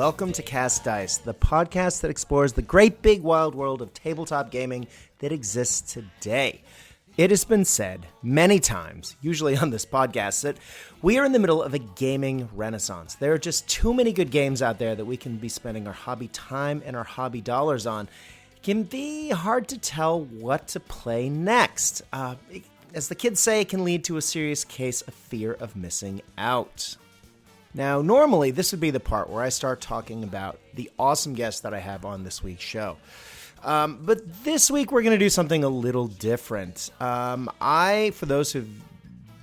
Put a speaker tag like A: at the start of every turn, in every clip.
A: welcome to Cast Dice, the podcast that explores the great big wild world of tabletop gaming that exists today. It has been said many times, usually on this podcast, that we are in the middle of a gaming renaissance. There are just too many good games out there that we can be spending our hobby time and our hobby dollars on. It can be hard to tell what to play next. As the kids say, it can lead to a serious case of fear of missing out. Now, normally, this would be the part where I start talking about the awesome guests that I have on this week's show. But this week, we're going to do something a little different. For those who've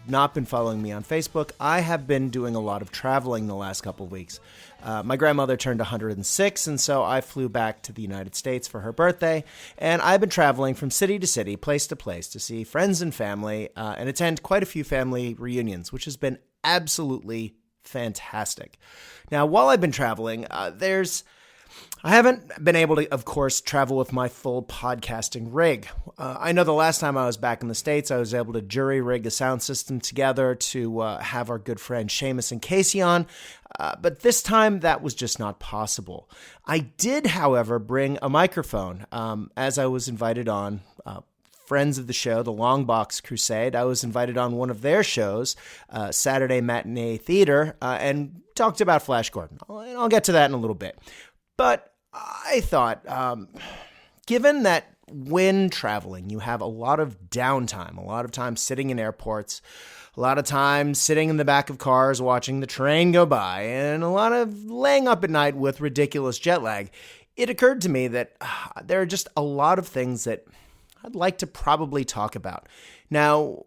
A: not been following me on Facebook, I have been doing a lot of traveling the last couple of weeks. My grandmother turned 106, and so I flew back to the United States for her birthday, and I've been traveling from city to city, place to see friends and family, and attend quite a few family reunions, which has been absolutely fantastic. Now, while I've been traveling, I haven't been able to, of course, travel with my full podcasting rig. I know the last time I was back in the States, I was able to jury rig a sound system together to have our good friend Seamus and Casey on, but this time that was just not possible. I did, however, bring a microphone as I was invited on friends of the show, the Long Box Crusade. I was invited on one of their shows, Saturday Matinee Theater, and talked about Flash Gordon. And I'll get to that in a little bit. But I thought, given that when traveling, you have a lot of downtime, a lot of time sitting in airports, a lot of time sitting in the back of cars watching the train go by, and a lot of laying up at night with ridiculous jet lag, it occurred to me that there are just a lot of things that I'd like to probably talk about. Now,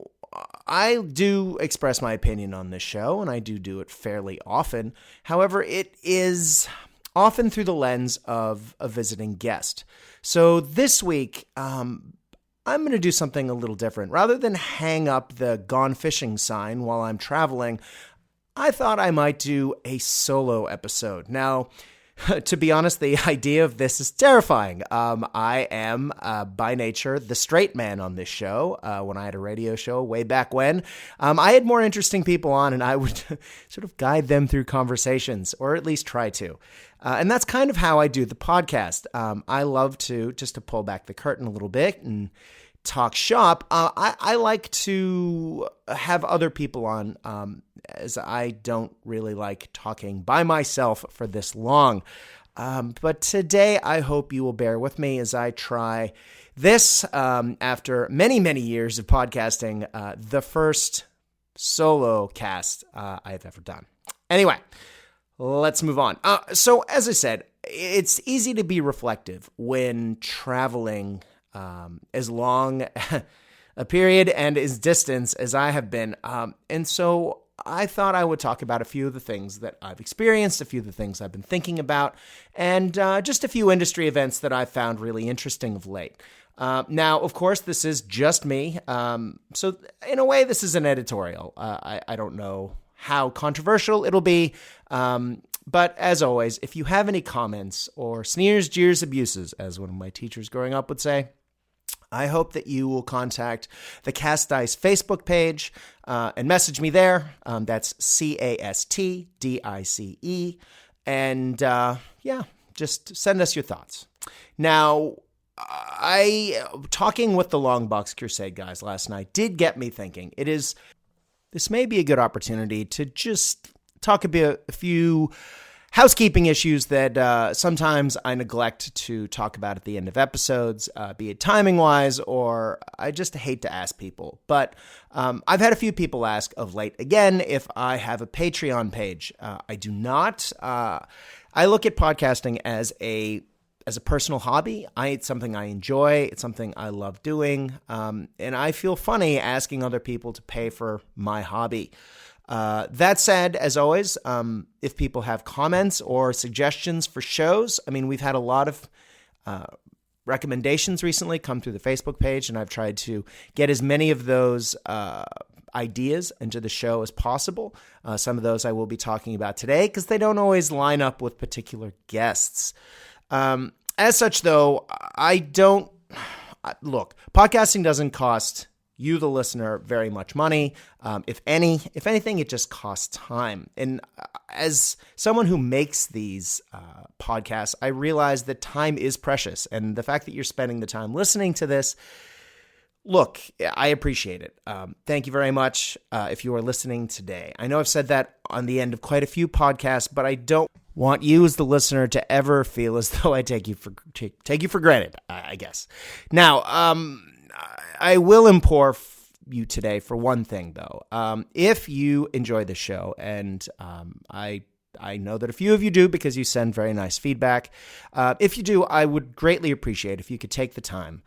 A: I do express my opinion on this show, and I do it fairly often. However, it is often through the lens of a visiting guest. So this week, I'm going to do something a little different. Rather than hang up the gone fishing sign while I'm traveling, I thought I might do a solo episode. Now, to be honest, the idea of this is terrifying. I am, by nature, the straight man on this show. When I had a radio show way back when, I had more interesting people on, and I would sort of guide them through conversations, or at least try to. And that's kind of how I do the podcast. I love to, just to pull back the curtain a little bit and talk shop, I like to have other people on, as I don't really like talking by myself for this long. But today, I hope you will bear with me as I try this, after many, many years of podcasting, the first solo cast I've ever done. Anyway, let's move on. So as I said, it's easy to be reflective when traveling as long a period and as distance as I have been. And so I thought I would talk about a few of the things that I've experienced, a few of the things I've been thinking about, and just a few industry events that I've found really interesting of late. Now, of course, this is just me. So in a way, this is an editorial. I don't know how controversial it'll be. But as always, if you have any comments or sneers, jeers, abuses, as one of my teachers growing up would say, I hope that you will contact the Cast Dice Facebook page and message me there. That's CASTDICE. And just send us your thoughts. Now, talking with the Long Box Crusade guys last night did get me thinking. This may be a good opportunity to just talk a few housekeeping issues that sometimes I neglect to talk about at the end of episodes, be it timing-wise, or I just hate to ask people. But I've had a few people ask of late, again, if I have a Patreon page. I do not. I look at podcasting as a personal hobby. It's something I enjoy. It's something I love doing. And I feel funny asking other people to pay for my hobby. That said, as always, if people have comments or suggestions for shows, I mean, we've had a lot of recommendations recently come through the Facebook page, and I've tried to get as many of those ideas into the show as possible. Some of those I will be talking about today because they don't always line up with particular guests. As such, though, look, podcasting doesn't cost you, the listener, very much money. If anything, it just costs time. And as someone who makes these podcasts, I realize that time is precious. And the fact that you're spending the time listening to this, look, I appreciate it. Thank you very much if you are listening today. I know I've said that on the end of quite a few podcasts, but I don't want you as the listener to ever feel as though I take you for granted, I guess. Now, I will implore you today for one thing, though. If you enjoy the show, and I know that a few of you do because you send very nice feedback. If you do, I would greatly appreciate if you could take the time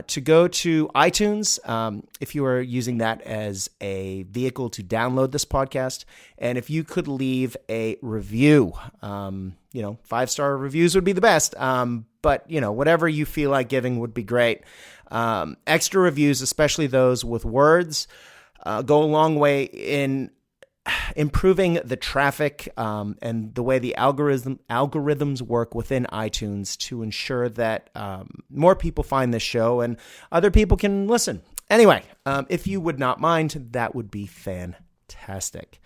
A: to go to iTunes, if you are using that as a vehicle to download this podcast, and if you could leave a review. 5-star reviews would be the best, but whatever you feel like giving would be great. Extra reviews, especially those with words, go a long way in improving the traffic and the way the algorithms work within iTunes to ensure that more people find this show and other people can listen. Anyway, if you would not mind, that would be fantastic.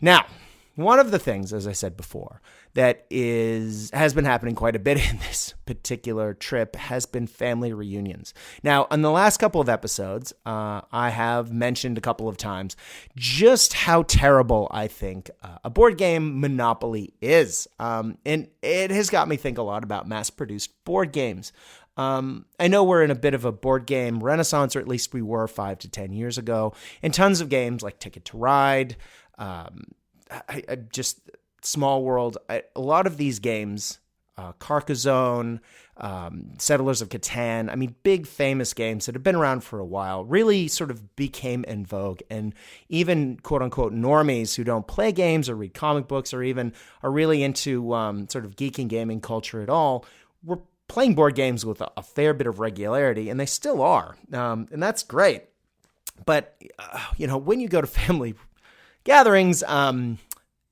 A: Now, one of the things, as I said before, that has been happening quite a bit in this particular trip has been family reunions. Now, on the last couple of episodes, I have mentioned a couple of times just how terrible I think a board game monopoly is. And it has got me think a lot about mass-produced board games. I know we're in a bit of a board game renaissance, or at least we were 5 to 10 years ago, and tons of games like Ticket to Ride, Small World, a lot of these games, Carcassonne, Settlers of Catan, big famous games that have been around for a while, really sort of became in vogue. And even quote-unquote normies who don't play games or read comic books or even are really into sort of geek and gaming culture at all, were playing board games with a fair bit of regularity, and they still are. And that's great. But, when you go to family gatherings,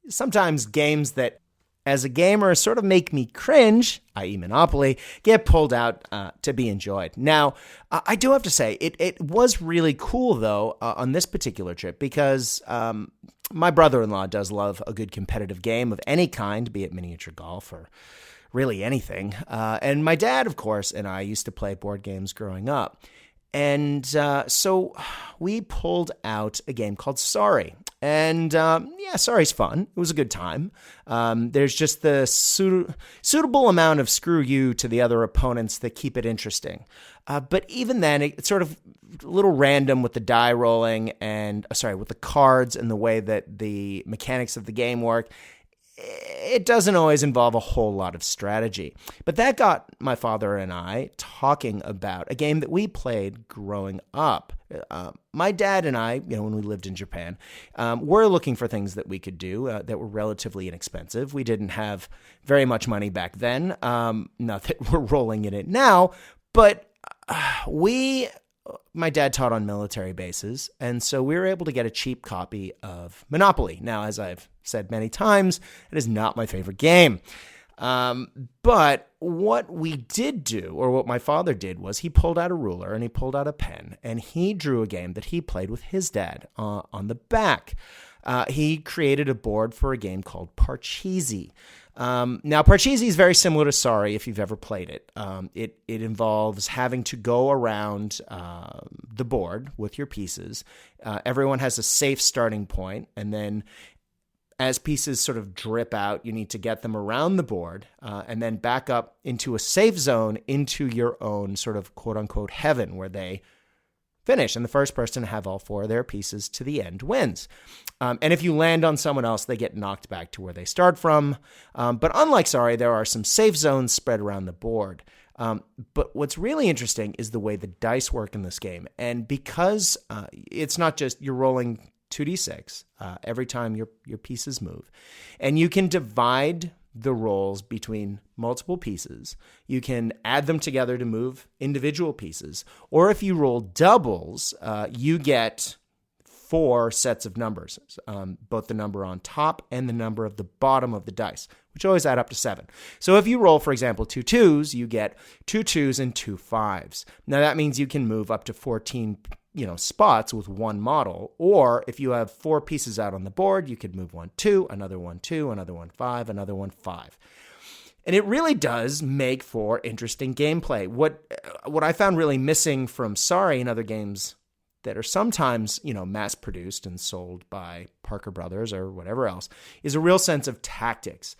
A: sometimes games that, as a gamer, sort of make me cringe, i.e. Monopoly, get pulled out to be enjoyed. Now, I do have to say, it was really cool, though, on this particular trip, because my brother-in-law does love a good competitive game of any kind, be it miniature golf or really anything. And my dad, of course, and I used to play board games growing up. And so we pulled out a game called Sorry. And Sorry's fun. It was a good time. There's just the suitable amount of screw you to the other opponents that keep it interesting. But even then, it's sort of a little random with the die rolling and, with the cards and the way that the mechanics of the game work. It doesn't always involve a whole lot of strategy. But that got my father and I talking about a game that we played growing up. My dad and I, when we lived in Japan, were looking for things that we could do that were relatively inexpensive. We didn't have very much money back then. Not that we're rolling in it now, but my dad taught on military bases, and so we were able to get a cheap copy of Monopoly. Now, as I've said many times, it is not my favorite game. But what we did do, or what my father did, was he pulled out a ruler and he pulled out a pen, and he drew a game that he played with his dad on the back. He created a board for a game called Parcheesi. Now, Parcheesi is very similar to Sorry if you've ever played it. It involves having to go around the board with your pieces. Everyone has a safe starting point, and then as pieces sort of drip out, you need to get them around the board and then back up into a safe zone into your own sort of quote-unquote heaven where they finish. And the first person to have all 4 of their pieces to the end wins. And if you land on someone else, they get knocked back to where they start from. But unlike Sorry, there are some safe zones spread around the board. But what's really interesting is the way the dice work in this game. And because it's not just you're rolling 2d6 every time your pieces move, and you can divide the rolls between multiple pieces. You can add them together to move individual pieces. Or if you roll doubles, you get 4 sets of numbers, both the number on top and the number of the bottom of the dice, which always add up to 7. So if you roll, for example, 2 2s, you get 2 2s and 2 5s. Now that means you can move up to 14 spots with one model. Or if you have 4 pieces out on the board, you could move 1, 2, another 1, 2, another 1, 5, another 1, 5. And it really does make for interesting gameplay. What I found really missing from Sorry and other games that are sometimes, mass-produced and sold by Parker Brothers or whatever else, is a real sense of tactics.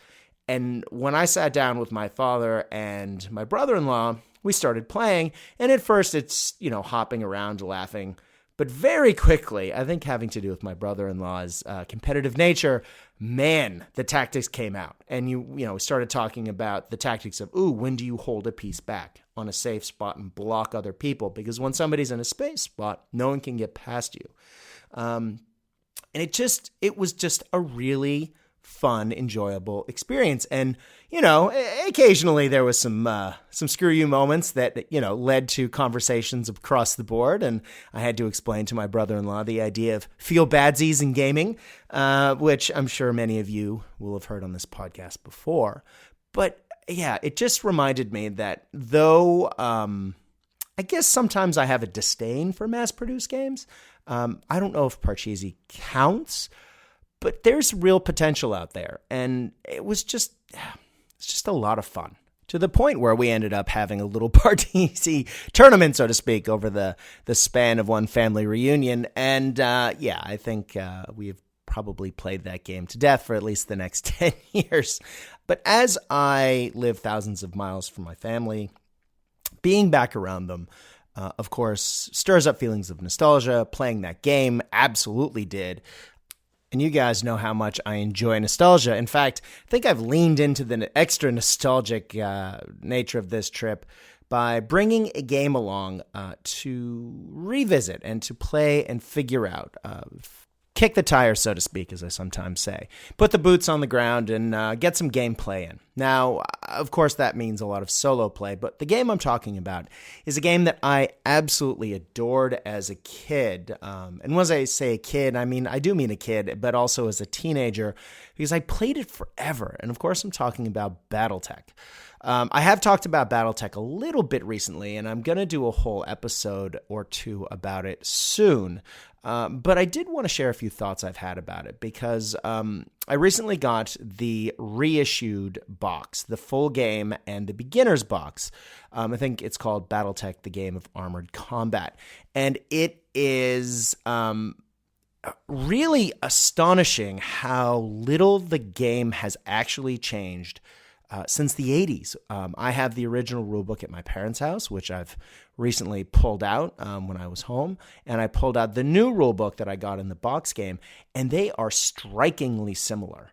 A: And when I sat down with my father and my brother-in-law, we started playing, and at first it's, hopping around, laughing. But very quickly, I think having to do with my brother-in-law's competitive nature, man, the tactics came out. And we started talking about the tactics of, when do you hold a piece back on a safe spot and block other people? Because when somebody's in a space spot, no one can get past you. And it was just a really fun, enjoyable experience. And, occasionally there was some screw you moments that, led to conversations across the board. And I had to explain to my brother-in-law the idea of feel badsies in gaming, which I'm sure many of you will have heard on this podcast before. But yeah, it just reminded me that though, I guess sometimes I have a disdain for mass-produced games. I don't know if Parcheesi counts, but there's real potential out there, and it's just a lot of fun, to the point where we ended up having a little Parcheesi tournament, so to speak, over the span of one family reunion. And I think we've probably played that game to death for at least the next 10 years. But as I live thousands of miles from my family, being back around them, of course, stirs up feelings of nostalgia. Playing that game absolutely did. And you guys know how much I enjoy nostalgia. In fact, I think I've leaned into the extra nostalgic nature of this trip by bringing a game along to revisit and to play and figure out. Kick the tires, so to speak, as I sometimes say. Put the boots on the ground and get some gameplay in. Now, of course, that means a lot of solo play, but the game I'm talking about is a game that I absolutely adored as a kid. And when I say a kid, I do mean a kid, but also as a teenager, because I played it forever. And of course, I'm talking about Battletech. I have talked about Battletech a little bit recently, and I'm going to do a whole episode or two about it soon. But I did want to share a few thoughts I've had about it, because I recently got the reissued box, the full game and the beginner's box. I think it's called Battletech, the Game of Armored Combat. And it is really astonishing how little the game has actually changed since the 80s. I have the original rulebook at my parents' house, which I've recently pulled out when I was home, and I pulled out the new rulebook that I got in the box game, and they are strikingly similar.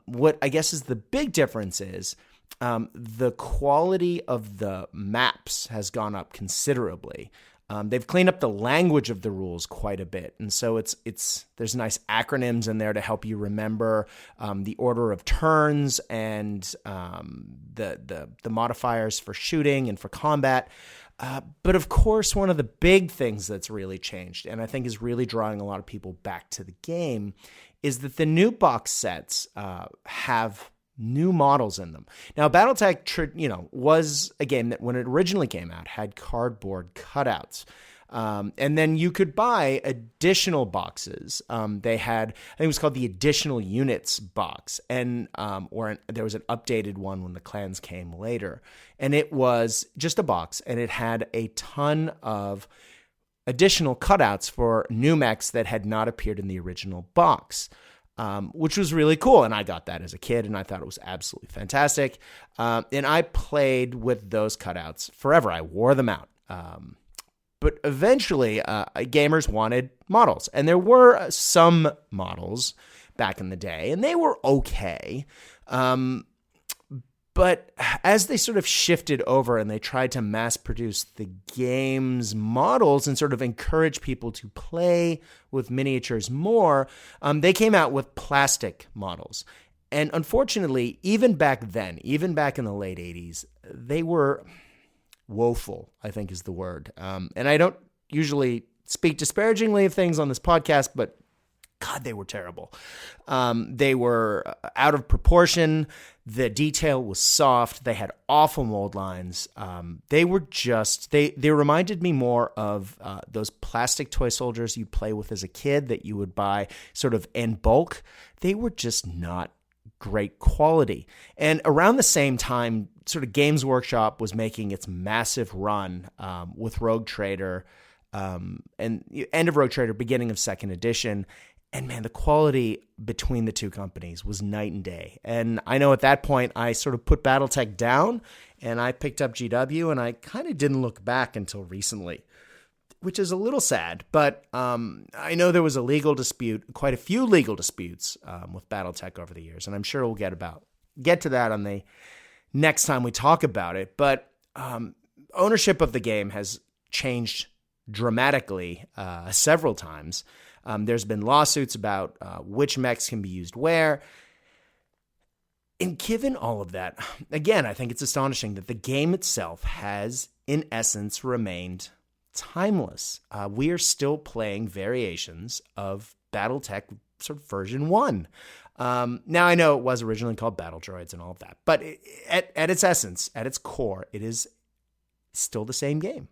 A: What I guess is the big difference is the quality of the maps has gone up considerably. They've cleaned up the language of the rules quite a bit, and so there's nice acronyms in there to help you remember the order of turns and the modifiers for shooting and for combat. But of course, one of the big things that's really changed, and I think is really drawing a lot of people back to the game, is that the new box sets have new models in them. Now, Battletech, was a game that when it originally came out had cardboard cutouts. And then you could buy additional boxes. They had, I think it was called the Additional Units box, and there was an updated one when the clans came later. And it was just a box, and it had a ton of additional cutouts for new mechs that had not appeared in the original box. Which was really cool. And I got that as a kid, and I thought it was absolutely fantastic. And I played with those cutouts forever. I wore them out. But eventually, gamers wanted models. And there were some models back in the day, and they were okay. But as they sort of shifted over and they tried to mass produce the game's models and sort of encourage people to play with miniatures more, they came out with plastic models. And unfortunately, even back then, even back in the late 80s, they were woeful, I think is the word. And I don't usually speak disparagingly of things on this podcast, but God, they were terrible. They were out of proportion. The detail was soft. They had awful mold lines. They were just, they reminded me more of those plastic toy soldiers you play with as a kid that you would buy sort of in bulk. They were just not great quality. And around the same time, sort of Games Workshop was making its massive run with Rogue Trader, and end of Rogue Trader, beginning of second edition. And man, the quality between the two companies was night and day. And I know at that point, I sort of put Battletech down and I picked up GW, and I kind of didn't look back until recently, which is a little sad. But I know there was a legal dispute, quite a few legal disputes with Battletech over the years. And I'm sure we'll get to that on the next time we talk about it. But ownership of the game has changed dramatically several times. There's been lawsuits about which mechs can be used where. And given all of that, again, I think it's astonishing that the game itself has, in essence, remained timeless. We are still playing variations of Battletech sort of version 1. Now, I know it was originally called Battle Droids and all of that, but at its essence, at its core, it is still the same game.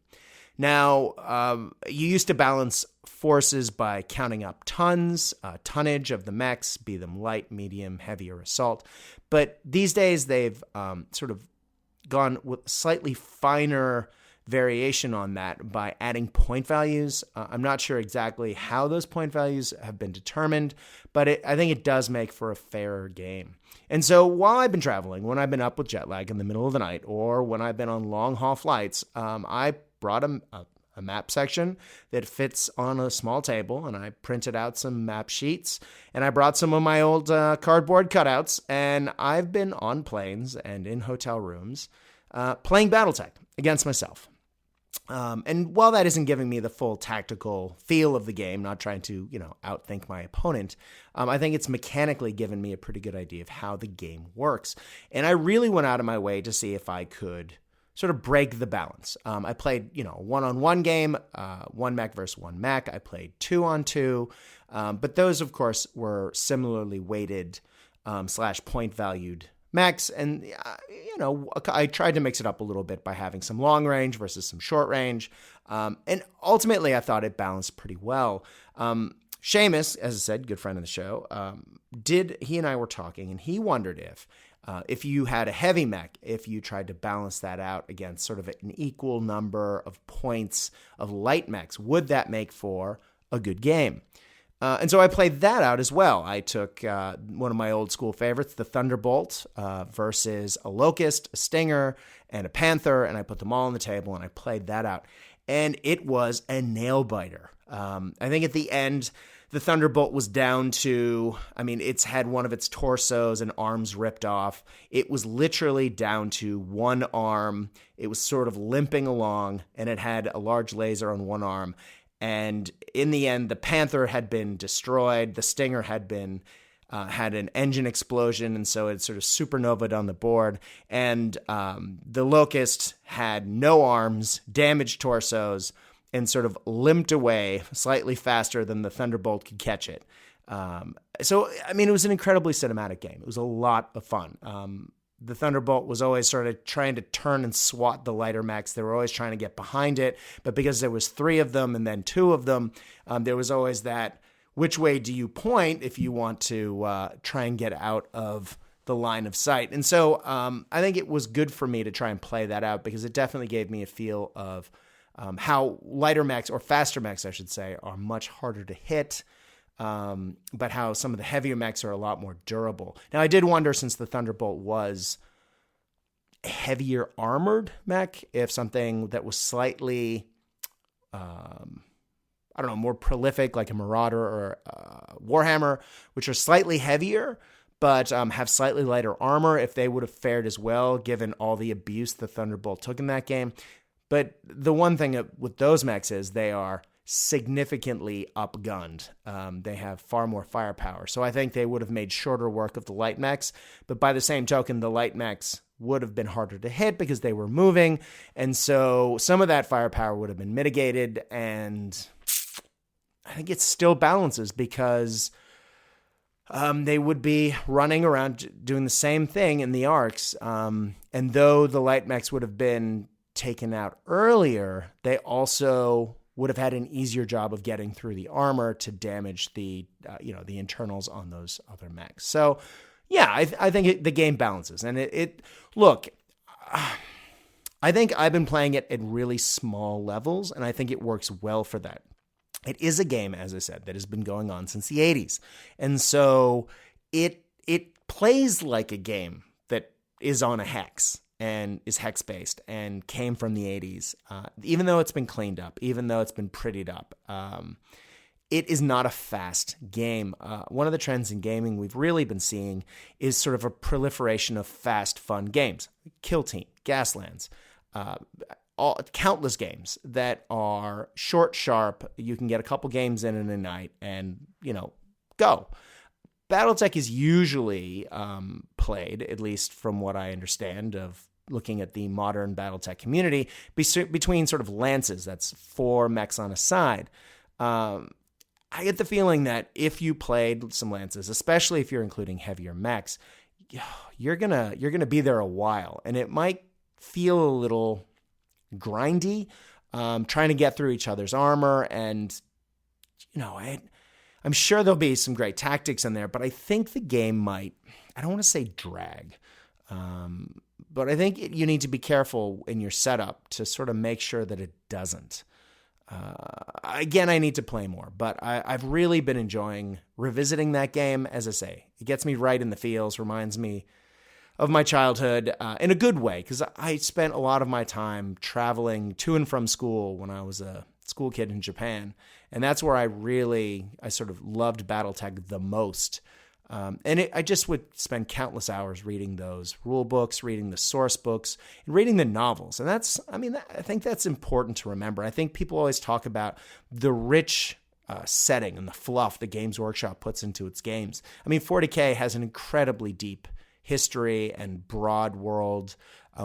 A: Now, you used to balance forces by counting up tonnage of the mechs, be them light, medium, heavy, or assault. But these days, they've sort of gone with slightly finer variation on that by adding point values. I'm not sure exactly how those point values have been determined, but I think it does make for a fairer game. And so while I've been traveling, when I've been up with jet lag in the middle of the night, or when I've been on long haul flights, I brought a map section that fits on a small table, and I printed out some map sheets, and I brought some of my old cardboard cutouts, and I've been on planes and in hotel rooms playing Battletech against myself. And while that isn't giving me the full tactical feel of the game, not trying to, outthink my opponent, I think it's mechanically given me a pretty good idea of how the game works. And I really went out of my way to see if I could sort of break the balance. I played, a one-on-one game, one mech versus one mech. I played 2-on-2, but those, of course, were similarly weighted / point valued mechs. And, I tried to mix it up a little bit by having some long range versus some short range. And ultimately, I thought it balanced pretty well. Seamus, as I said, good friend of the show, he and I were talking, and he wondered if you had a heavy mech, if you tried to balance that out against sort of an equal number of points of light mechs, would that make for a good game? And so I played that out as well. I took one of my old school favorites, the Thunderbolt, versus a Locust, a Stinger, and a Panther, and I put them all on the table, and I played that out. And it was a nail-biter. I think at the end, the Thunderbolt was down to, it's had one of its torsos and arms ripped off. It was literally down to one arm. It was sort of limping along, and it had a large laser on one arm. And in the end, the Panther had been destroyed. The Stinger had an engine explosion, and so it sort of supernovaed on the board. And the Locust had no arms, damaged torsos, and sort of limped away slightly faster than the Thunderbolt could catch it. So it was an incredibly cinematic game. It was a lot of fun. The Thunderbolt was always sort of trying to turn and swat the lighter mechs. They were always trying to get behind it, but because there was 3 of them and then 2 of them, there was always that, which way do you point if you want to try and get out of the line of sight? And so I think it was good for me to try and play that out, because it definitely gave me a feel of how lighter mechs, or faster mechs, I should say, are much harder to hit, but how some of the heavier mechs are a lot more durable. Now, I did wonder, since the Thunderbolt was a heavier armored mech, if something that was slightly, more prolific, like a Marauder or Warhammer, which are slightly heavier, but have slightly lighter armor, if they would have fared as well, given all the abuse the Thunderbolt took in that game. But the one thing with those mechs is they are significantly upgunned. They have far more firepower. So I think they would have made shorter work of the light mechs. But by the same token, the light mechs would have been harder to hit because they were moving. And so some of that firepower would have been mitigated. And I think it still balances because they would be running around doing the same thing in the arcs. And though the light mechs would have been taken out earlier, they also would have had an easier job of getting through the armor to damage the internals on those other mechs. So, yeah, I think the game balances. And I think I've been playing it at really small levels, and I think it works well for that. It is a game, as I said, that has been going on since the 80s. And so it plays like a game that is on a hex and is hex-based and came from the 80s. Even though it's been cleaned up, even though it's been prettied up, it is not a fast game. One of the trends in gaming we've really been seeing is sort of a proliferation of fast, fun games. Kill Team, Gaslands, countless games that are short, sharp. You can get a couple games in a night and, go. Battletech is usually played, at least from what I understand of looking at the modern Battletech community, between sort of lances. That's 4 mechs on a side. I get the feeling that if you played some lances, especially if you're including heavier mechs, you're gonna be there a while, and it might feel a little grindy, trying to get through each other's armor. And I'm sure there'll be some great tactics in there, but I think the game might, I don't want to say drag, but I think you need to be careful in your setup to sort of make sure that it doesn't. Again, I need to play more, but I've really been enjoying revisiting that game. As I say, it gets me right in the feels, reminds me of my childhood in a good way, because I spent a lot of my time traveling to and from school when I was a school kid in Japan, and that's where I sort of loved Battletech the most. I just would spend countless hours reading those rule books, reading the source books, and reading the novels. And I think that's important to remember. I think people always talk about the rich setting and the fluff that Games Workshop puts into its games. 40K has an incredibly deep history and broad world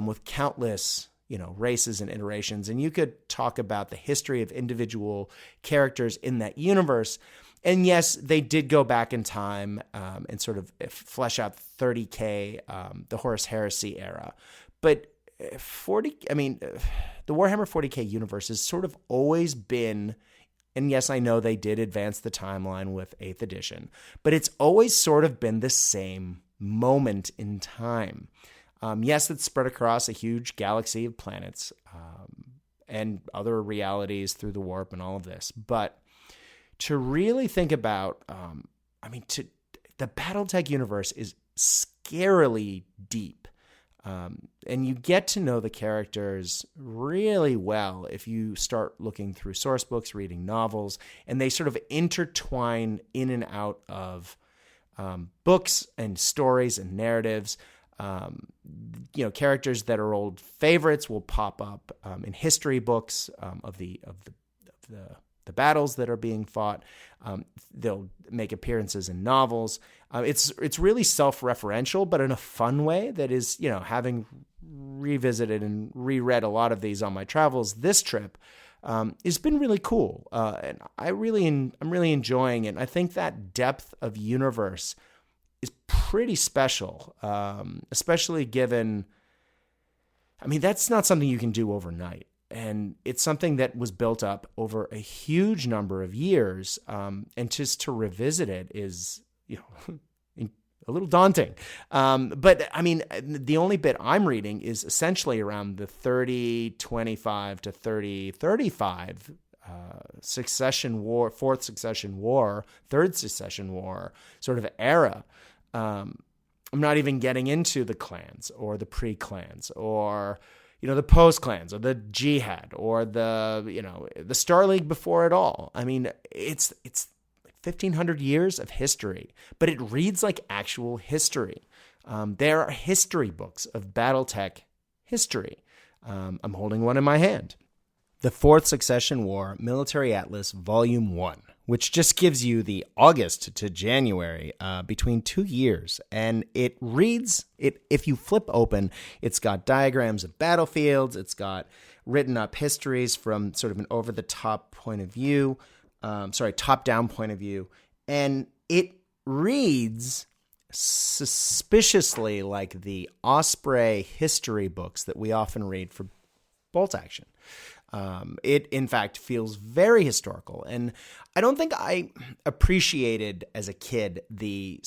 A: with countless races and iterations. And you could talk about the history of individual characters in that universe. And yes, they did go back in time and sort of flesh out 30K, the Horus Heresy era. But the Warhammer 40K universe has sort of always been, and yes, I know they did advance the timeline with 8th edition, but it's always sort of been the same moment in time. Yes, it's spread across a huge galaxy of planets and other realities through the warp and all of this, but to really think about, the Battletech universe is scarily deep. And you get to know the characters really well if you start looking through source books, reading novels, and they sort of intertwine in and out of books and stories and narratives. Characters that are old favorites will pop up in history books of the battles that are being fought. They'll make appearances in novels. It's really self-referential, but in a fun way that is, having revisited and reread a lot of these on my travels this trip, it's been really cool. And I'm really enjoying it. I think that depth of universe is pretty special, especially given, that's not something you can do overnight. And it's something that was built up over a huge number of years. And just to revisit it is, a little daunting. But the only bit I'm reading is essentially around the 3025 to 3035 succession war, fourth succession war, third succession war sort of era. I'm not even getting into the clans or the pre-clans or the post-clans or the jihad or the Star League before it all. It's 1,500 years of history, but it reads like actual history. There are history books of Battletech history. I'm holding one in my hand. The Fourth Succession War Military Atlas Volume 1, which just gives you the August to January between 2 years. And it reads, if you flip open, it's got diagrams of battlefields. It's got written up histories from sort of an over-the-top point of view. top-down point of view, and it reads suspiciously like the Osprey history books that we often read for bolt action. It, in fact, feels very historical. And I don't think I appreciated as a kid the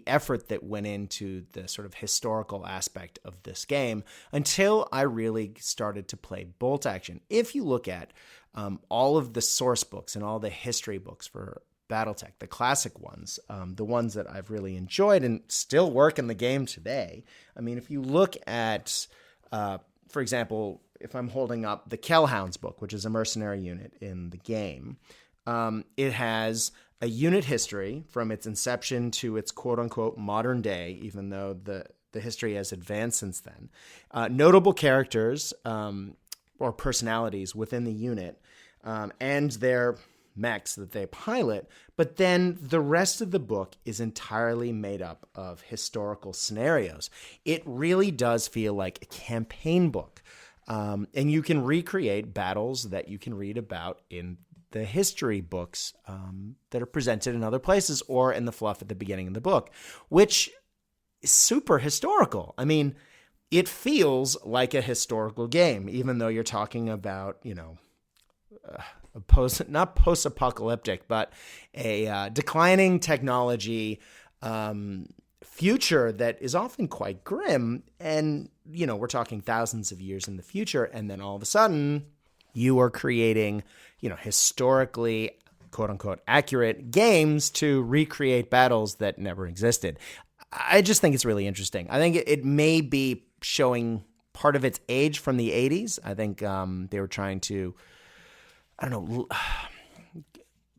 A: effort that went into the sort of historical aspect of this game until I really started to play bolt action. If you look at all of the source books and all the history books for Battletech, the classic ones, the ones that I've really enjoyed and still work in the game today. I mean, if you look at, for example, if I'm holding up the Kellhounds book, which is a mercenary unit in the game, it has a unit history from its inception to its quote-unquote modern day, even though the history has advanced since then. Notable characters or personalities within the unit and their mechs that they pilot, but then the rest of the book is entirely made up of historical scenarios. It really does feel like a campaign book. And you can recreate battles that you can read about in the history books that are presented in other places or in the fluff at the beginning of the book, which is super historical. I mean, it feels like a historical game, even though you're talking about, not post-apocalyptic, but a declining technology future that is often quite grim. And, we're talking thousands of years in the future. And then all of a sudden you are creating, historically, quote unquote, accurate games to recreate battles that never existed. I just think it's really interesting. I think it may be showing part of its age from the 80s. I think they were trying to,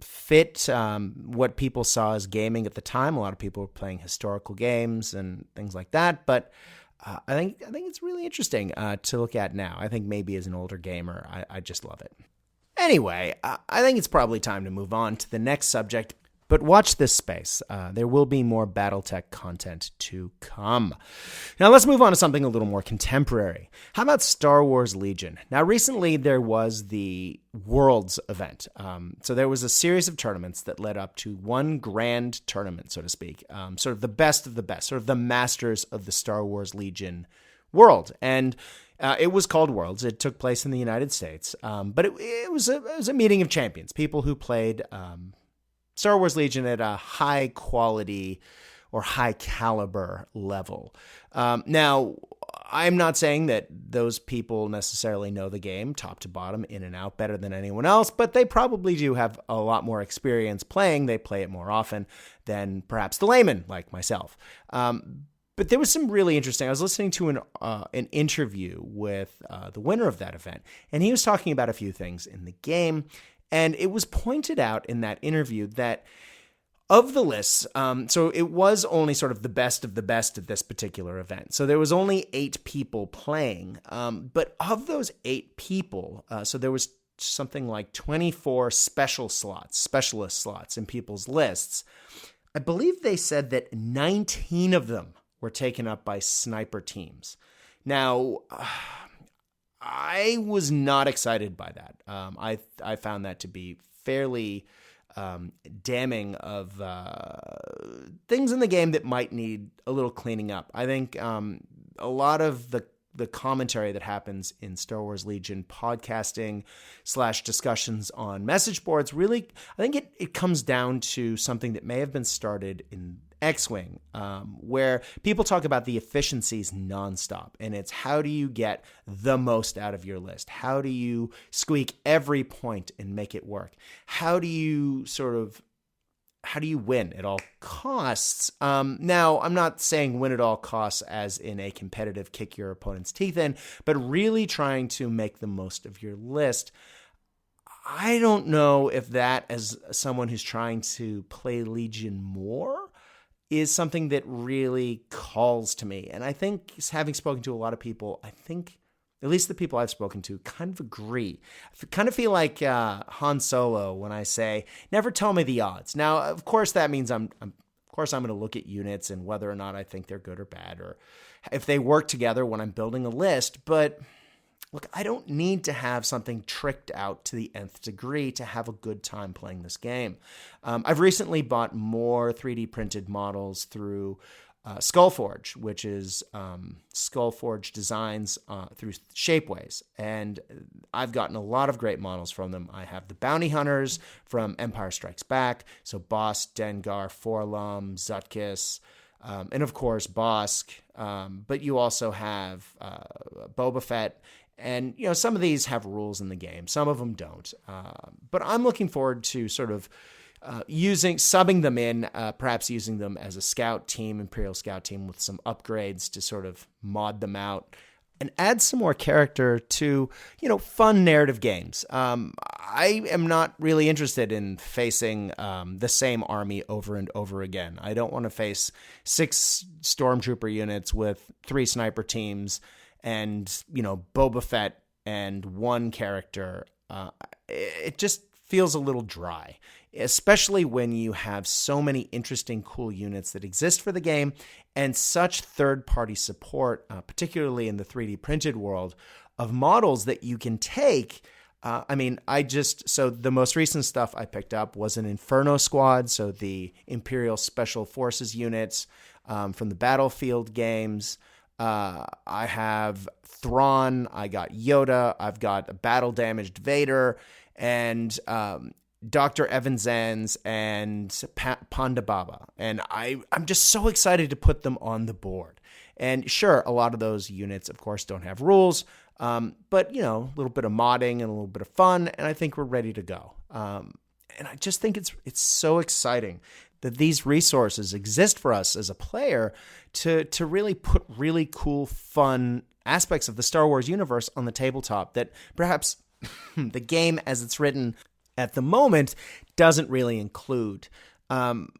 A: fit what people saw as gaming at the time. A lot of people were playing historical games and things like that. But I think it's really interesting to look at now. I think maybe as an older gamer, I just love it. Anyway, I think it's probably time to move on to the next subject. But watch this space. There will be more Battletech content to come. Now let's move on to something a little more contemporary. How about Star Wars Legion? Now recently there was the Worlds event. So there was a series of tournaments that led up to one grand tournament, so to speak. Sort of the best of the best, sort of the masters of the Star Wars Legion world. And it was called Worlds. It took place in the United States. But it was a meeting of champions, people who played Star Wars Legion at a high quality or high caliber level. Now, I'm not saying that those people necessarily know the game top to bottom, in and out, better than anyone else, but they probably do have a lot more experience playing. They play it more often than perhaps the layman like myself. But there was some really interesting. I was listening to an interview with the winner of that event, and he was talking about a few things in the game. And it was pointed out in that interview that of the lists, so it was only sort of the best of the best at this particular event. So there was only 8 people playing. But of those 8 people, so there was something like 24 specialist slots in people's lists. I believe they said that 19 of them were taken up by sniper teams. Now, I was not excited by that. I found that to be fairly damning of things in the game that might need a little cleaning up. I think a lot of the commentary that happens in Star Wars Legion podcasting / discussions on message boards really, I think it comes down to something that may have been started in X-Wing, where people talk about the efficiencies nonstop, and it's how do you get the most out of your list? How do you squeak every point and make it work? How do you win at all costs? Now, I'm not saying win at all costs as in a competitive kick your opponent's teeth in, but really trying to make the most of your list. I don't know if that, as someone who's trying to play Legion more, is something that really calls to me. And I think, having spoken to a lot of people, I think, at least the people I've spoken to, kind of agree. I kind of feel like Han Solo when I say, never tell me the odds. Now, of course, that means I'm going to look at units and whether or not I think they're good or bad, or if they work together when I'm building a list. But look, I don't need to have something tricked out to the nth degree to have a good time playing this game. I've recently bought more 3D printed models through Skullforge, which is Skullforge designs through Shapeways. And I've gotten a lot of great models from them. I have the bounty hunters from Empire Strikes Back. So Boss, Dengar, Forlum, Zutkis, and of course Bosk. But you also have Boba Fett. And, some of these have rules in the game. Some of them don't. But I'm looking forward to sort of subbing them in, perhaps using them as a scout team, Imperial scout team, with some upgrades to sort of mod them out and add some more character to, fun narrative games. I am not really interested in facing the same army over and over again. I don't want to face 6 stormtrooper units with 3 sniper teams and, Boba Fett and 1 character. It just feels a little dry, especially when you have so many interesting, cool units that exist for the game and such third-party support, particularly in the 3D printed world, of models that you can take. So the most recent stuff I picked up was an Inferno Squad, so the Imperial Special Forces units from the Battlefield games. I have Thrawn, I got Yoda, I've got a battle-damaged Vader, and Dr. Evan Zanz and Ponda Baba. And I'm just so excited to put them on the board. And sure, a lot of those units, of course, don't have rules, but, a little bit of modding and a little bit of fun, and I think we're ready to go. And I just think it's so exciting that these resources exist for us as a player to really put really cool, fun aspects of the Star Wars universe on the tabletop that perhaps the game as it's written at the moment doesn't really include. I'm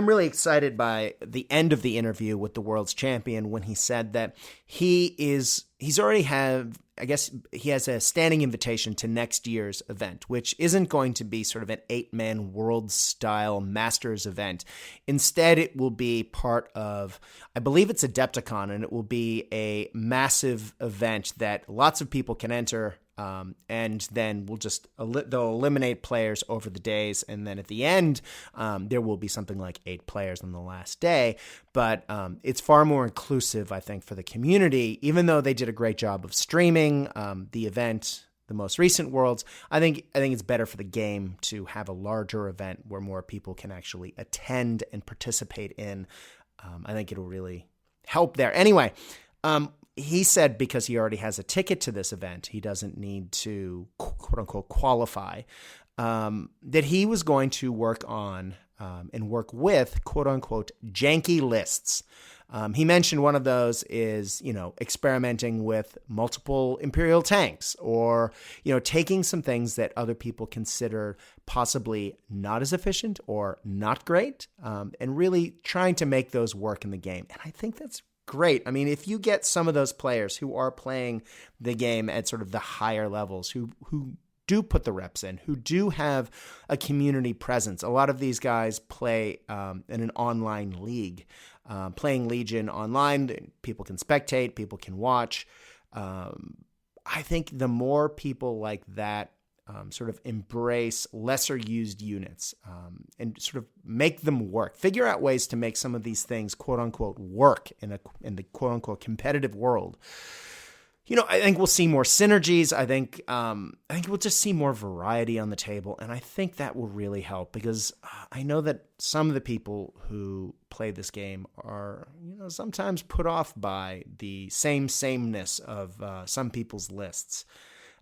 A: really excited by the end of the interview with the world's champion when he said that he's already he has a standing invitation to next year's event, which isn't going to be sort of an 8-man world-style Masters event. Instead, it will be part of, I believe it's Adepticon, and it will be a massive event that lots of people can enter, and then they'll eliminate players over the days, and then at the end, there will be something like 8 players on the last day. But it's far more inclusive, I think, for the community. Even though they did a great job of streaming the event, the most recent Worlds, I think it's better for the game to have a larger event where more people can actually attend and participate in. I think it'll really help there. Anyway, he said because he already has a ticket to this event, he doesn't need to, quote unquote, qualify, that he was going to work on and work with, quote unquote, janky lists. He mentioned one of those is, experimenting with multiple Imperial tanks or, taking some things that other people consider possibly not as efficient or not great, and really trying to make those work in the game. And I think that's great. I mean, if you get some of those players who are playing the game at sort of the higher levels, who do put the reps in, who do have a community presence. A lot of these guys play in an online league. Playing Legion online, people can spectate, people can watch. I think the more people like that sort of embrace lesser used units and sort of make them work, figure out ways to make some of these things, quote unquote, work in the quote unquote competitive world. I think we'll see more synergies. I think we'll just see more variety on the table. And I think that will really help because I know that some of the people who play this game are, sometimes put off by the sameness of some people's lists.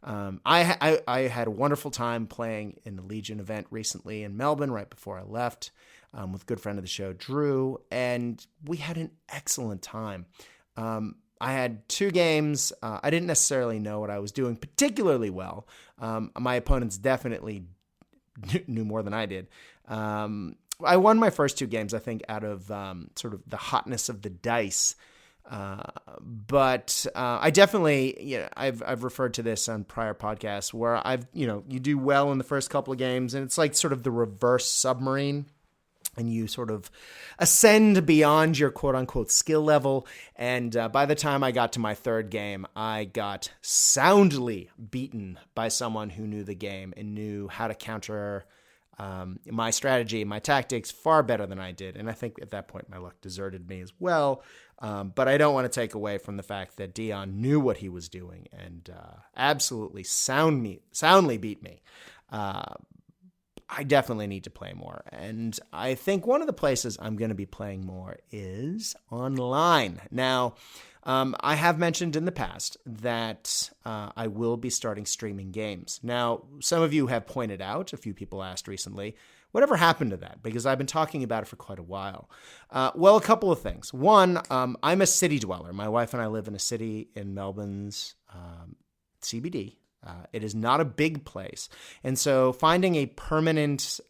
A: I had a wonderful time playing in the Legion event recently in Melbourne right before I left with a good friend of the show, Drew, and we had an excellent time. I had 2 games. I didn't necessarily know what I was doing particularly well. My opponents definitely knew more than I did. I won my first 2 games, I think, out of sort of the hotness of the dice. But I definitely, I've referred to this on prior podcasts where you do well in the first couple of games, and it's like sort of the reverse submarine. and you sort of ascend beyond your quote-unquote skill level. And by the time I got to my third game, I got soundly beaten by someone who knew the game and knew how to counter my strategy, my tactics far better than I did. And I think at that point, my luck deserted me as well. But I don't want to take away from the fact that Dion knew what he was doing and absolutely soundly beat me. I definitely need to play more. And I think one of the places I'm going to be playing more is online. Now, I have mentioned in the past that I will be starting streaming games. Now, some of you have pointed out, a few people asked recently, whatever happened to that? Because I've been talking about it for quite a while. Well, a couple of things. One, I'm a city dweller. My wife and I live in a city in Melbourne's CBD. It is not a big place. And so finding a permanent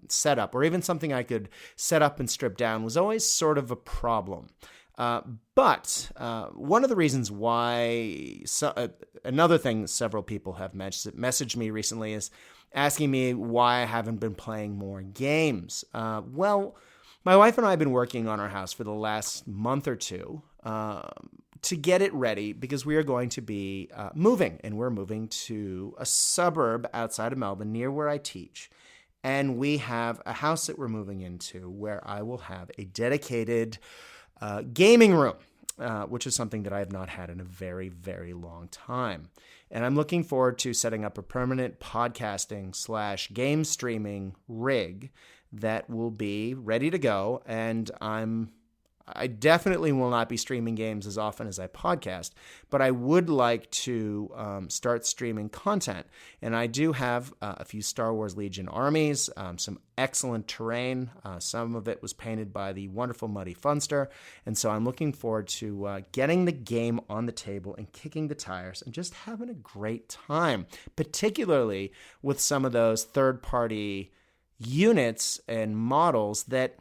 A: setup or even something I could set up and strip down was always sort of a problem. But one of the reasons why, another thing several people have messaged me recently is asking me why I haven't been playing more games. Well, my wife and I have been working on our house for the last month or two to get it ready because we are going to be moving, and we're moving to a suburb outside of Melbourne near where I teach. And we have a house that we're moving into where I will have a dedicated gaming room, which is something that I have not had in a very, very long time. And I'm looking forward to setting up a permanent podcasting / game streaming rig that will be ready to go. And I definitely will not be streaming games as often as I podcast, but I would like to start streaming content. And I do have a few Star Wars Legion armies, some excellent terrain. Some of it was painted by the wonderful Muddy Funster. And so I'm looking forward to getting the game on the table and kicking the tires and just having a great time, particularly with some of those third-party units and models that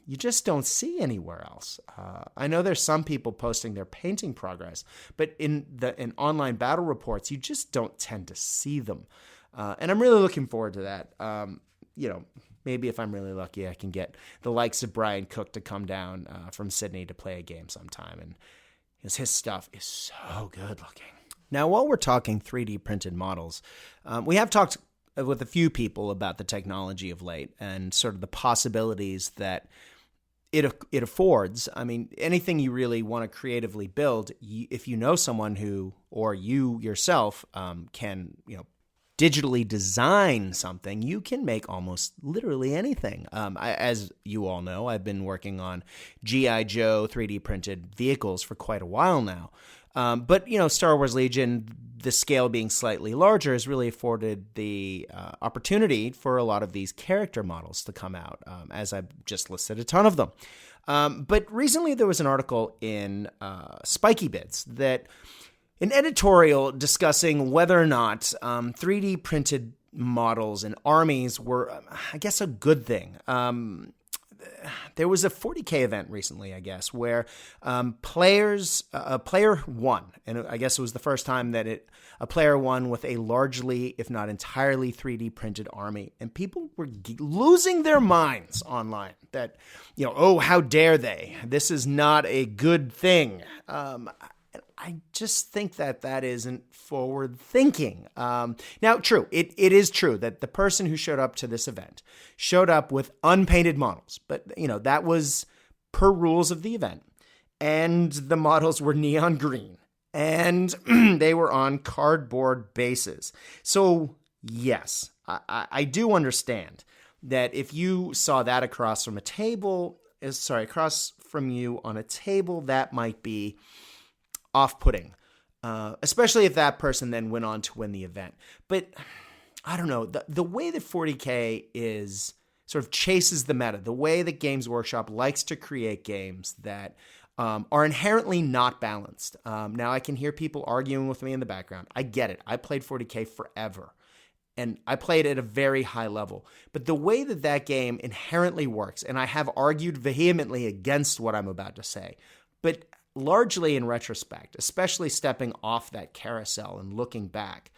A: you just don't see anywhere else. I know there's some people posting their painting progress, but in online battle reports, you just don't tend to see them. And I'm really looking forward to that. Maybe if I'm really lucky, I can get the likes of Brian Cook to come down from Sydney to play a game sometime. And his stuff is so good looking. Now, while we're talking 3D printed models, we have talked with a few people about the technology of late and sort of the possibilities that it affords. I mean, anything you really want to creatively build, if you know someone who, or you yourself, can, digitally design something, you can make almost literally anything. As you all know, I've been working on G.I. Joe 3D printed vehicles for quite a while now. But Star Wars Legion, the scale being slightly larger, has really afforded the opportunity for a lot of these character models to come out, as I've just listed a ton of them. But recently there was an article in Spiky Bits that an editorial discussing whether or not 3D printed models and armies were, I guess, a good thing. There was a 40K event recently, I guess, where a player won, and I guess it was the first time that a player won with a largely, if not entirely, 3D printed army, and people were losing their minds online that, oh, how dare they? This is not a good thing. I just think that isn't forward thinking. Now, true, it is true that the person who showed up to this event showed up with unpainted models, but that was per rules of the event, and the models were neon green, and they were on cardboard bases. So yes, I do understand that if you saw that across from you on a table, that might be off-putting, especially if that person then went on to win the event. But I don't know, the way that 40K is sort of chases the meta, the way that Games Workshop likes to create games that are inherently not balanced. Now, I can hear people arguing with me in the background. I get it. I played 40K forever, and I played at a very high level. But the way that game inherently works, and I have argued vehemently against what I'm about to say, but largely in retrospect, especially stepping off that carousel and looking back,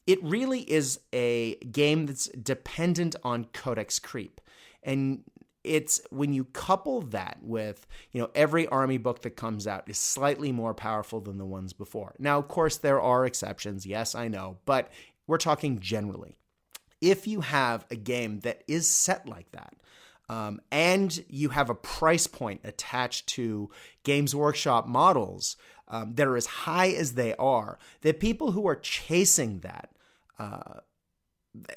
A: it really is a game that's dependent on codex creep. And it's when you couple that with, every army book that comes out is slightly more powerful than the ones before. Now, of course, there are exceptions. Yes, I know, but we're talking generally. If you have a game that is set like that, and you have a price point attached to Games Workshop models that are as high as they are, that people who are chasing that,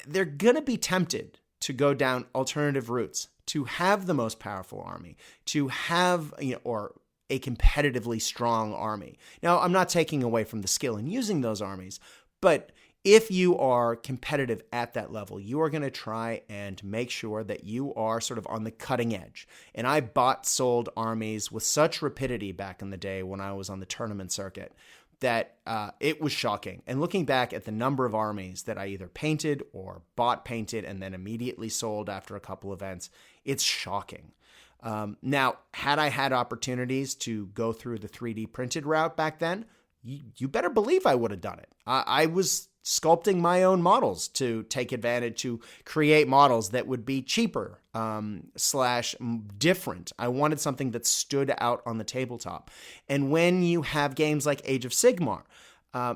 A: they're going to be tempted to go down alternative routes, to have the most powerful army, to have, or a competitively strong army. Now, I'm not taking away from the skill in using those armies, but if you are competitive at that level, you are going to try and make sure that you are sort of on the cutting edge. And I sold armies with such rapidity back in the day when I was on the tournament circuit that it was shocking. And looking back at the number of armies that I either painted or bought painted and then immediately sold after a couple events, it's shocking. Now, had I had opportunities to go through the 3D printed route back then, you better believe I would have done it. I was sculpting my own models to take advantage, to create models that would be cheaper / different. I wanted something that stood out on the tabletop. And when you have games like Age of Sigmar,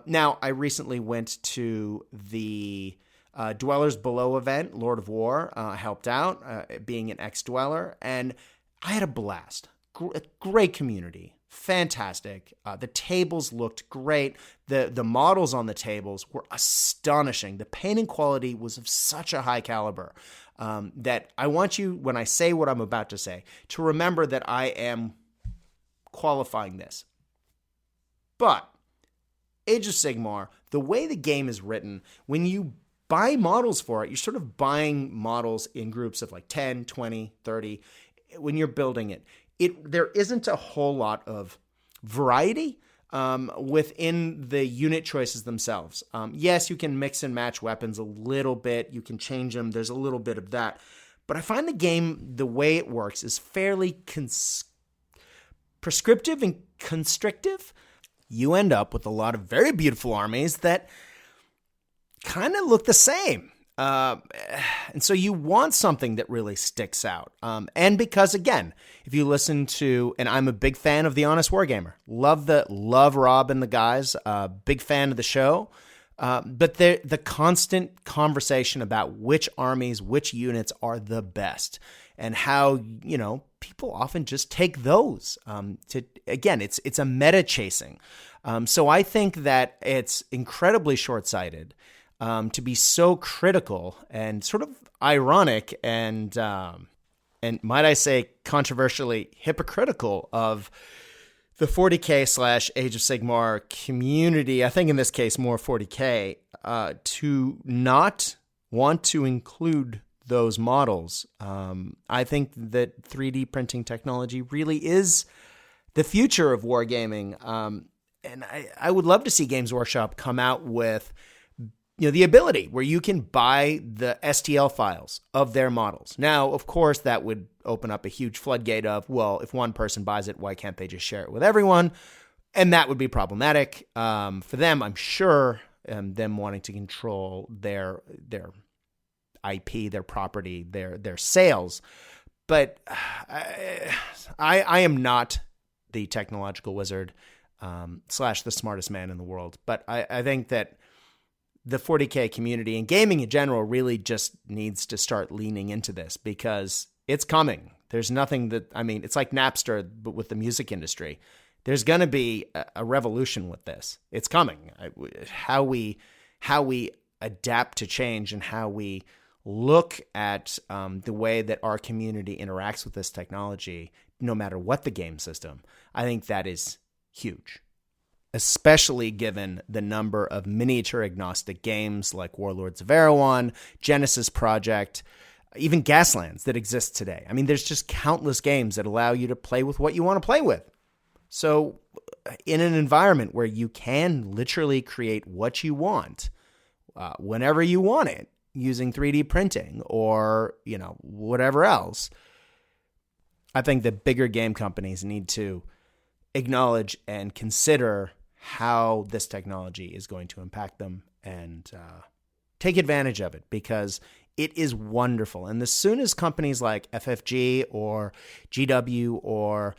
A: now I recently went to the Dwellers Below event, Lord of War, helped out, being an ex-dweller, and I had a blast. Great community. Fantastic. The tables looked great. The models on the tables were astonishing. The painting quality was of such a high caliber that I want you, when I say what I'm about to say, to remember that I am qualifying this. But Age of Sigmar, the way the game is written, when you buy models for it, you're sort of buying models in groups of like 10, 20, 30. When you're building it, there isn't a whole lot of variety within the unit choices themselves. Yes, you can mix and match weapons a little bit. You can change them. There's a little bit of that. But I find the game, the way it works, is fairly prescriptive and constrictive. You end up with a lot of very beautiful armies that kind of look the same. And so you want something that really sticks out. And because, again, if you listen to, and I'm a big fan of The Honest Wargamer, love Rob and the guys, big fan of the show. But the constant conversation about which armies, which units are the best, and how, people often just take those. It's a meta chasing. So I think that it's incredibly short-sighted to be so critical and sort of ironic and might I say controversially hypocritical of the 40K / Age of Sigmar community. I think in this case more 40K to not want to include those models. I think that 3D printing technology really is the future of wargaming, and I would love to see Games Workshop come out with the ability where you can buy the STL files of their models. Now, of course, that would open up a huge floodgate of, well, if one person buys it, why can't they just share it with everyone? And that would be problematic for them, I'm sure, them wanting to control their IP, their property, their sales. But I am not the technological wizard / the smartest man in the world. But I think that the 40K community and gaming in general really just needs to start leaning into this because it's coming. There's nothing it's like Napster, but with the music industry. There's going to be a revolution with this. It's coming. How we adapt to change and how we look at the way that our community interacts with this technology, no matter what the game system, I think that is huge. Especially given the number of miniature agnostic games like Warlords of Erewhon, Genesis Project, even Gaslands that exist today. I mean, there's just countless games that allow you to play with what you want to play with. So in an environment where you can literally create what you want, whenever you want it, using 3D printing or, whatever else, I think that bigger game companies need to acknowledge and consider how this technology is going to impact them and take advantage of it, because It is wonderful. And as soon as companies like FFG or GW or,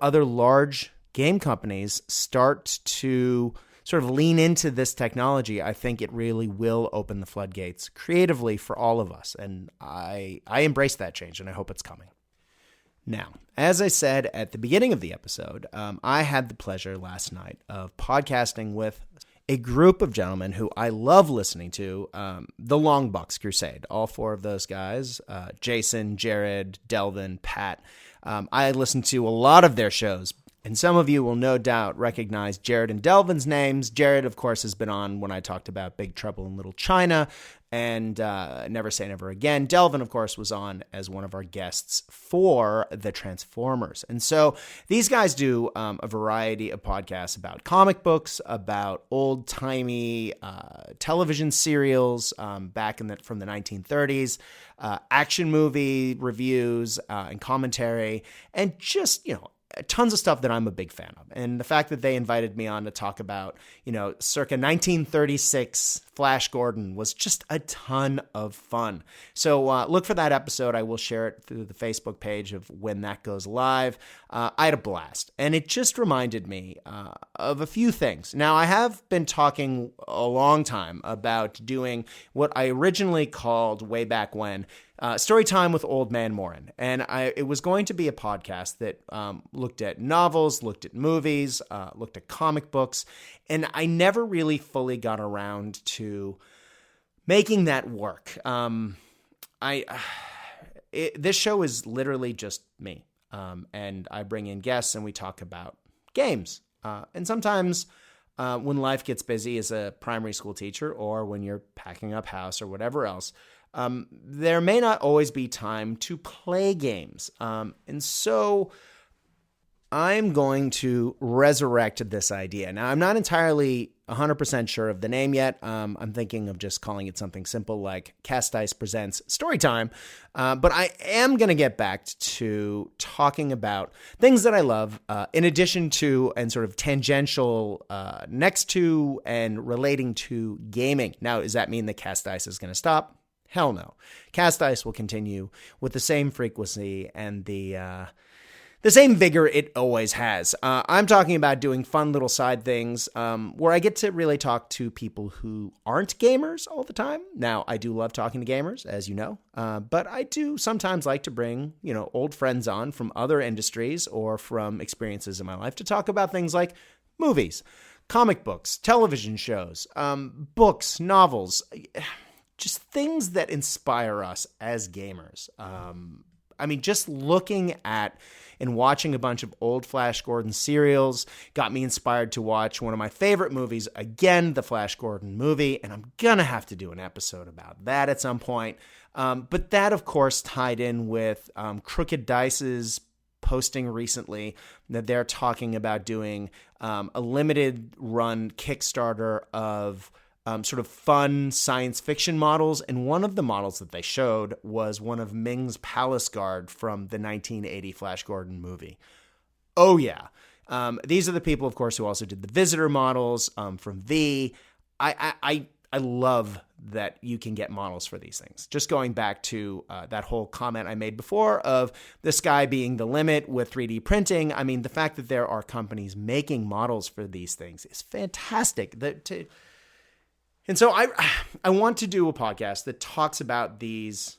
A: other large game companies start to sort of lean into this technology, I think it really will open the floodgates creatively for all of us. And I embrace that change, and I hope it's coming. Now, as I said at the beginning of the episode, I had the pleasure last night of podcasting with a group of gentlemen who I love listening to, the Longbox Crusade. All four of those guys, Jason, Jared, Delvin, Pat. I listen to a lot of their shows, and some of you will no doubt recognize Jared and Delvin's names. Jared, of course, has been on when I talked about Big Trouble in Little China and Never Say Never Again. Delvin, of course, was on as one of our guests for the Transformers. And so these guys do a variety of podcasts about comic books, about old-timey television serials back from the 1930s, action movie reviews and commentary, and just, tons of stuff that I'm a big fan of. And the fact that they invited me on to talk about, circa 1936 Flash Gordon was just a ton of fun. So look for that episode. I will share it through the Facebook page of when that goes live. I had a blast. And it just reminded me of a few things. Now, I have been talking a long time about doing what I originally called way back when Story Time with Old Man Morin. And it was going to be a podcast that looked at novels, looked at movies, looked at comic books, and I never really fully got around to making that work. This show is literally just me, and I bring in guests and we talk about games. And sometimes when life gets busy as a primary school teacher, or when you're packing up house or whatever else, there may not always be time to play games. And so I'm going to resurrect this idea. Now, I'm not entirely 100% sure of the name yet. I'm thinking of just calling it something simple like Cast Dice Presents Storytime. But I am going to get back to talking about things that I love, in addition to and sort of tangential next to and relating to gaming. Now, does that mean that Cast Dice is going to stop? Hell no. Cast Dice will continue with the same frequency and the same vigor it always has. I'm talking about doing fun little side things where I get to really talk to people who aren't gamers all the time. Now, I do love talking to gamers, as you know, but I do sometimes like to bring, old friends on from other industries or from experiences in my life to talk about things like movies, comic books, television shows, books, novels, just things that inspire us as gamers. Just looking at and watching a bunch of old Flash Gordon serials got me inspired to watch one of my favorite movies, again, the Flash Gordon movie, and I'm going to have to do an episode about that at some point. But that, of course, tied in with Crooked Dice's posting recently that they're talking about doing a limited run Kickstarter of sort of fun science fiction models, and one of the models that they showed was one of Ming's Palace Guard from the 1980 Flash Gordon movie. Oh yeah. These are the people, of course, who also did the Visitor models from V. I love that you can get models for these things. Just going back to that whole comment I made before of the sky being the limit with 3D printing. I mean, the fact that there are companies making models for these things is fantastic. And so I want to do a podcast that talks about these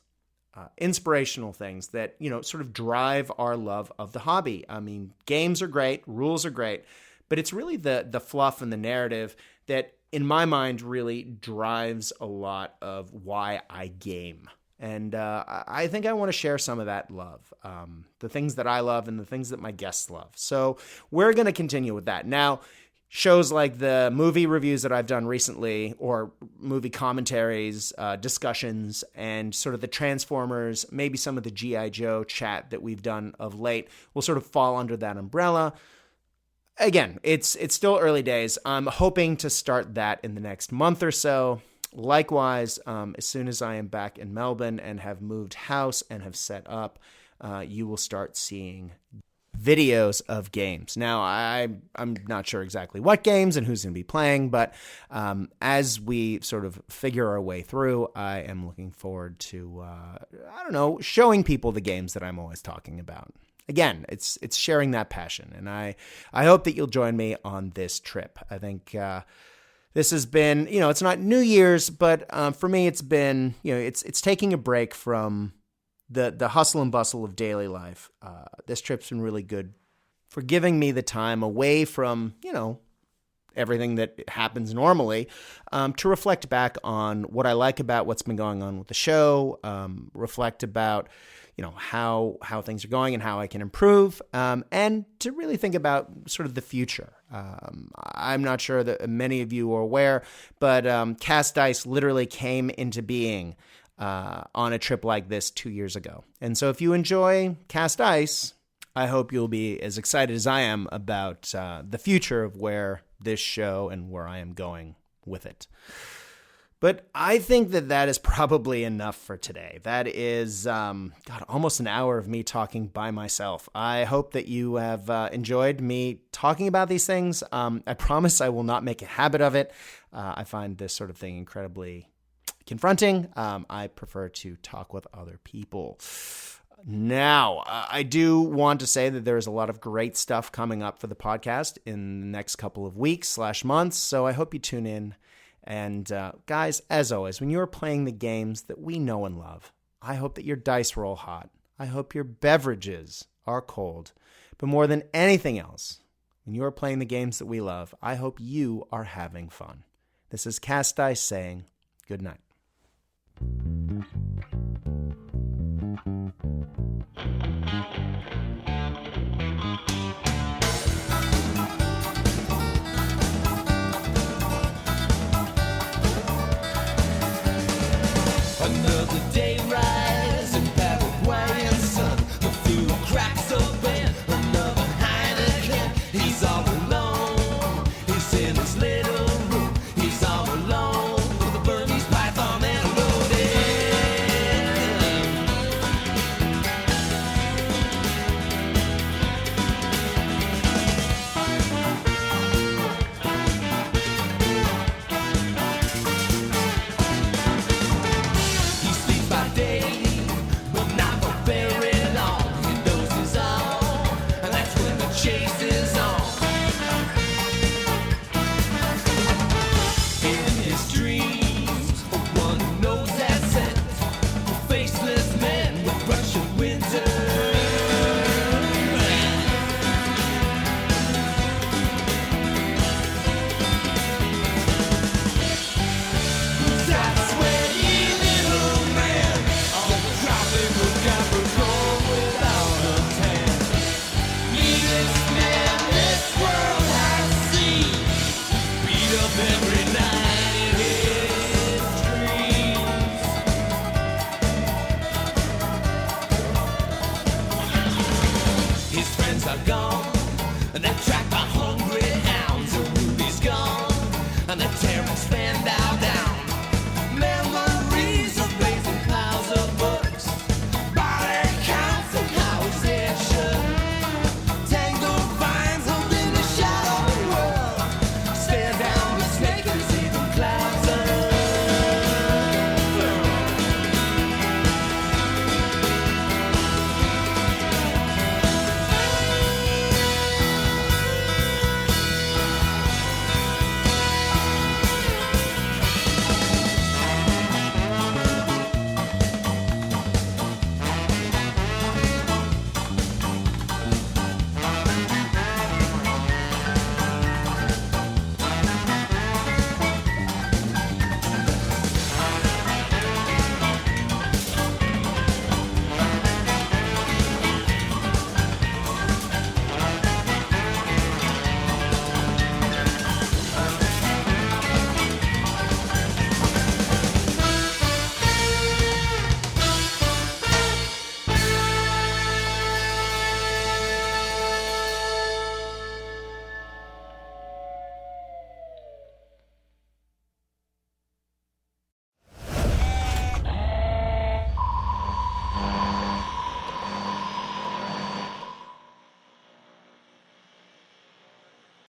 A: inspirational things that, sort of drive our love of the hobby. I mean, games are great, rules are great, but it's really the fluff and the narrative that, in my mind, really drives a lot of why I game. And I think I want to share some of that love, the things that I love and the things that my guests love. So we're going to continue with that. Now, shows like the movie reviews that I've done recently, or movie commentaries, discussions, and sort of the Transformers, maybe some of the G.I. Joe chat that we've done of late will sort of fall under that umbrella. Again, it's still early days. I'm hoping to start that in the next month or so. Likewise, as soon as I am back in Melbourne and have moved house and have set up, you will start seeing videos of games. Now, I'm not sure exactly what games and who's going to be playing, but as we sort of figure our way through, I am looking forward to, showing people the games that I'm always talking about. Again, it's sharing that passion, and I hope that you'll join me on this trip. I think this has been, it's not New Year's, but for me, it's been, it's taking a break from the hustle and bustle of daily life. This trip's been really good for giving me the time away from, everything that happens normally, to reflect back on what I like about what's been going on with the show, reflect about, how things are going and how I can improve, and to really think about sort of the future. I'm not sure that many of you are aware, but Cast Dice literally came into being on a trip like this 2 years ago. And so if you enjoy Cast Ice, I hope you'll be as excited as I am about the future of where this show and where I am going with it. But I think that is probably enough for today. That is, almost an hour of me talking by myself. I hope that you have enjoyed me talking about these things. I promise I will not make a habit of it. I find this sort of thing incredibly confronting. I prefer to talk with other people. Now, I do want to say that there's a lot of great stuff coming up for the podcast in the next couple of weeks / months, so I hope you tune in. And guys, as always, when you're playing the games that we know and love, I hope that your dice roll hot. I hope your beverages are cold. But more than anything else, when you're playing the games that we love, I hope you are having fun. This is Cast Dice saying good night.
B: Another day rise in Paraguayan sun. The food cracks open. Another Heineken. He's all alone. He's in his little room. He's all alone with a Burmese python and a loaded. He sleeps by day, but not for very long. He knows he's on, and that's when the chase is on. In his dreams, one who knows that scent, faceless men with Russian winter. That sweaty little man on the tropical Capricorn without a tan. Neatest man this world has seen. Beat up every night in his dreams. His friends are gone, and that track